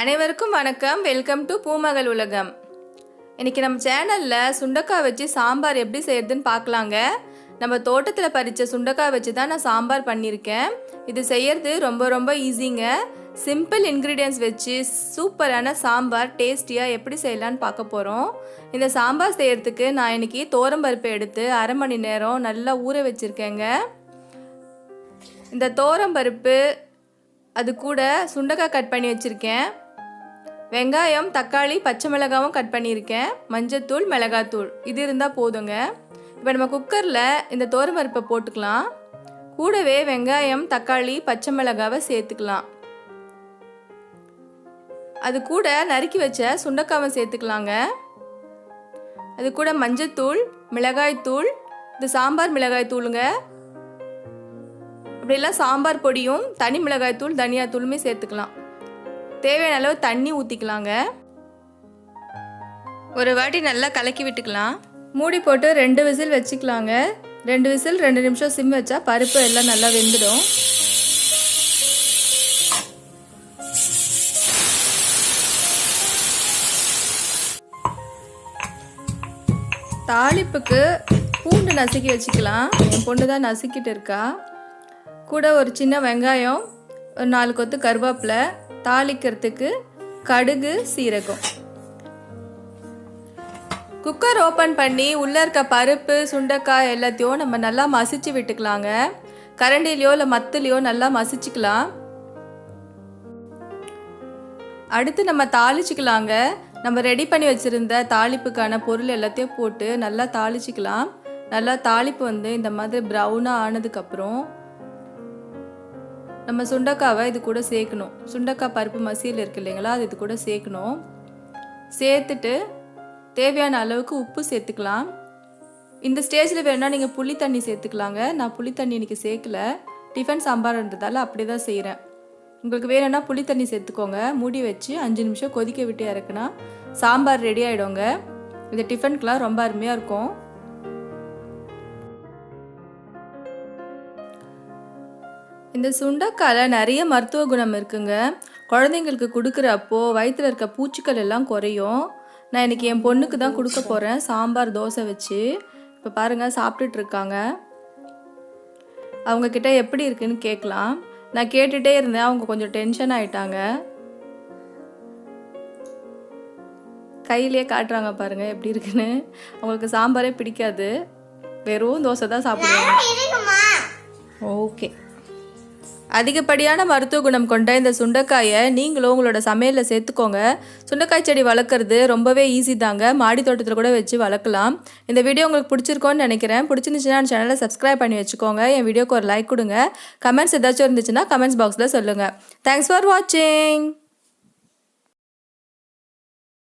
அனைவருக்கும் வணக்கம். Welcome to பூமகள் உலகம். இன்றைக்கி நம்ம சேனலில் சுண்டைக்காய் வச்சு சாம்பார் எப்படி செய்கிறதுன்னு பார்க்கலாங்க. நம்ம தோட்டத்தில் பறித்த சுண்டைக்காய் வச்சு தான் நான் சாம்பார் பண்ணியிருக்கேன். இது செய்கிறது ரொம்ப ஈஸிங்க. சிம்பிள் இன்க்ரீடியன்ட்ஸ் வச்சு சூப்பரான சாம்பார் டேஸ்டியாக எப்படி செய்யலான்னு பார்க்க போகிறோம். இந்த சாம்பார் செய்கிறதுக்கு நான் இன்றைக்கி தோரம்பருப்பை எடுத்து அரை மணி நேரம் நல்லா ஊற வச்சுருக்கேங்க. இந்த தோரம்பருப்பு அது கூட சுண்டைக்காய் கட் பண்ணி வச்சுருக்கேன். வெங்காயம், தக்காளி, பச்சை மிளகாவும் கட் பண்ணியிருக்கேன். மஞ்சத்தூள், மிளகாத்தூள் இது இருந்தால் போதுங்க. இப்போ நம்ம குக்கரில் இந்த தோரம்பருப்பை போட்டுக்கலாம். கூடவே வெங்காயம், தக்காளி, பச்சை மிளகாவை சேர்த்துக்கலாம். அது கூட நறுக்கி வச்ச சுண்டைக்காவை சேர்த்துக்கலாங்க. அது கூட மஞ்சத்தூள், மிளகாய்த்தூள், இது சாம்பார் மிளகாய் தூளுங்க. அப்படிலாம் சாம்பார் பொடியும் தனி மிளகாய்த்தூள், தனியாத்தூளுமே சேர்த்துக்கலாம். தேவையான அளவு தண்ணி ஊற்றிக்கலாங்க. ஒரு வாட்டி நல்லா கலக்கி விட்டுக்கலாம். மூடி போட்டு 2 விசில் வச்சுக்கலாங்க. 2 விசில் 2 நிமிஷம் சிம் வச்சா பருப்பு எல்லாம் நல்லா வெந்துடும். தாளிப்புக்கு பூண்டு நசுக்கி வச்சுக்கலாம். என் பொண்ணு தான் நசுக்கிட்டு இருக்கா. கூட ஒரு சின்ன வெங்காயம், ஒரு 4 கொத்து கருவேப்பிலை, தாளிக்கிறதுக்கு கடுகு, சீரகம். குக்கர் ஓப்பன் பண்ணி உள்ளே இருக்க பருப்பு, சுண்டைக்காய் எல்லாத்தையும் நம்ம நல்லா மசிச்சு விட்டுக்கலாங்க. கரண்டிலையோ இல்லை மத்துலையோ நல்லா மசிச்சுக்கலாம். அடுத்து நம்ம தாளிச்சுக்கலாங்க. நம்ம ரெடி பண்ணி வச்சுருந்த தாளிப்புக்கான பொருள் எல்லாத்தையும் போட்டு நல்லா தாளிச்சுக்கலாம். நல்லா தாளிப்பு இந்த மாதிரி ப்ரௌனாக ஆனதுக்கப்புறம் நம்ம சுண்டைக்காவை இது கூட சேர்க்கணும். சுண்டைக்காய் பருப்பு மசியல் இருக்கு இல்லைங்களா, அது இது கூட சேர்க்கணும். சேர்த்துட்டு தேவையான அளவுக்கு உப்பு சேர்த்துக்கலாம். இந்த ஸ்டேஜில் வேணும்னா நீங்கள் புளி தண்ணி சேர்த்துக்கலாங்க. நான் புளி தண்ணி இன்றைக்கி சேர்க்கல, டிஃபன் சாம்பார்ன்றதால அப்படி தான் செய்கிறேன். உங்களுக்கு வேணும்னா புளி தண்ணி சேர்த்துக்கோங்க. மூடி வச்சு 5 நிமிஷம் கொதிக்க விட்டு இறக்குனா சாம்பார் ரெடி ஆகிடுங்க. இது டிஃபனுக்கெலாம் ரொம்ப அருமையாக இருக்கும். இந்த சுண்டைக்காயில் நிறைய மருத்துவ குணம் இருக்குங்க. குழந்தைங்களுக்கு கொடுக்குறப்போ வயிற்றில் இருக்க பூச்சிகள் எல்லாம் குறையும். நான் இன்றைக்கி என் பொண்ணுக்கு தான் கொடுக்க போகிறேன் சாம்பார் தோசை வச்சு. இப்போ பாருங்கள் சாப்பிட்டுட்டு இருக்காங்க. அவங்கக்கிட்ட எப்படி இருக்குன்னு கேட்கலாம். நான் கேட்டுகிட்டே இருந்தேன். அவங்க கொஞ்சம் டென்ஷன் ஆகிட்டாங்க. கையிலே காட்டுறாங்க பாருங்கள் எப்படி இருக்குன்னு. அவங்களுக்கு சாம்பாரே பிடிக்காது, வெறும் தோசை தான் சாப்பிடுவாங்க. ஓகே. அதிகப்படியான மருத்துவ குணம் கொண்ட இந்த சுண்டைக்காயை நீங்களும் உங்களோட சமையலில் சேர்த்துக்கோங்க. சுண்டைக்காய் செடி வளர்க்குறது ரொம்பவே ஈஸி தாங்க. மாடி தோட்டத்தில் கூட வச்சு வளர்க்கலாம். இந்த வீடியோ உங்களுக்கு பிடிச்சிருக்கோன்னு நினைக்கிறேன். பிடிச்சிருந்துச்சுன்னா என் சேனலை சப்ஸ்கிரைப் பண்ணி வச்சுக்கோங்க. என் வீடியோக்கு ஒரு லைக் கொடுங்க. கமெண்ட்ஸ் ஏதாச்சும் இருந்துச்சுன்னா கமெண்ட்ஸ் பாக்ஸில் சொல்லுங்கள். தேங்க்ஸ் ஃபார் வாட்சிங்.